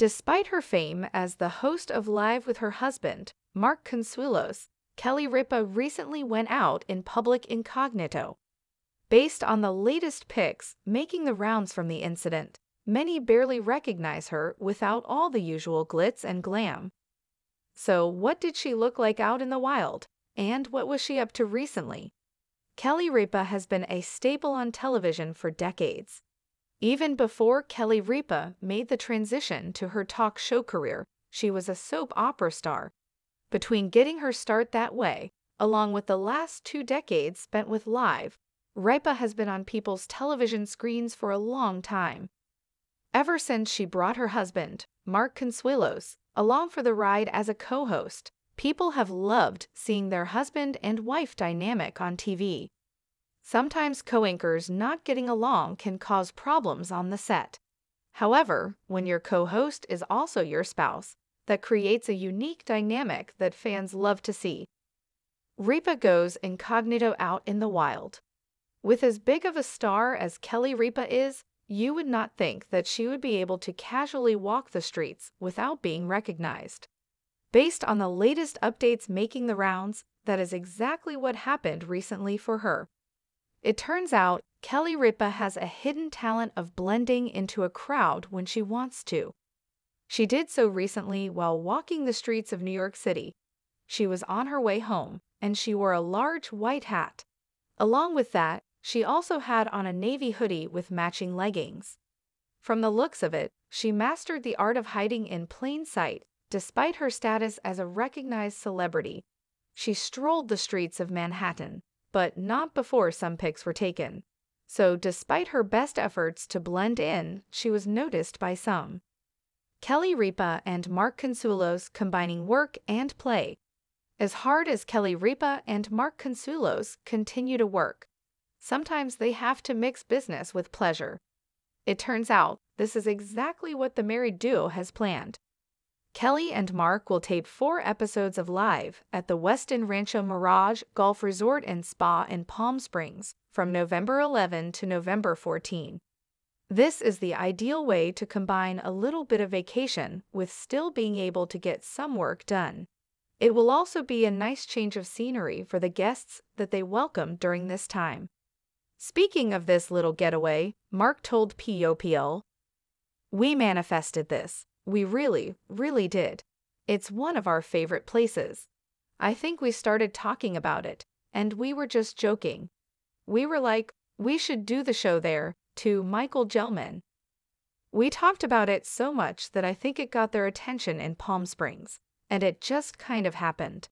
Despite her fame as the host of Live with her husband, Mark Consuelos, Kelly Ripa recently went out in public incognito. Based on the latest pics making the rounds from the incident, many barely recognize her without all the usual glitz and glam. So what did she look like out in the wild? And what was she up to recently? Kelly Ripa has been a staple on television for decades. Even before Kelly Ripa made the transition to her talk show career, she was a soap opera star. Between getting her start that way, along with the last 2 decades spent with Live, Ripa has been on people's television screens for a long time. Ever since she brought her husband, Mark Consuelos, along for the ride as a co-host, people have loved seeing their husband and wife dynamic on TV. Sometimes co-anchors not getting along can cause problems on the set. However, when your co-host is also your spouse, that creates a unique dynamic that fans love to see. Ripa goes incognito out in the wild. With as big of a star as Kelly Ripa is, you would not think that she would be able to casually walk the streets without being recognized. Based on the latest updates making the rounds, that is exactly what happened recently for her. It turns out Kelly Ripa has a hidden talent of blending into a crowd when she wants to. She did so recently while walking the streets of New York City. She was on her way home, and she wore a large white hat. Along with that, she also had on a navy hoodie with matching leggings. From the looks of it, she mastered the art of hiding in plain sight, despite her status as a recognized celebrity. She strolled the streets of Manhattan, but not before some pics were taken. So despite her best efforts to blend in, she was noticed by some. Kelly Ripa and Mark Consuelos combining work and play. As hard as Kelly Ripa and Mark Consuelos continue to work, sometimes they have to mix business with pleasure. It turns out this is exactly what the married duo has planned. Kelly and Mark will tape 4 episodes of Live at the Westin Rancho Mirage Golf Resort and Spa in Palm Springs from November 11 to November 14. This is the ideal way to combine a little bit of vacation with still being able to get some work done. It will also be a nice change of scenery for the guests that they welcome during this time. Speaking of this little getaway, Mark told POPL, "We manifested this. We really, really did. It's one of our favorite places. I think we started talking about it, and we were just joking. We were like, we should do the show there, to Michael Gelman. We talked about it so much that I think it got their attention in Palm Springs, and it just kind of happened."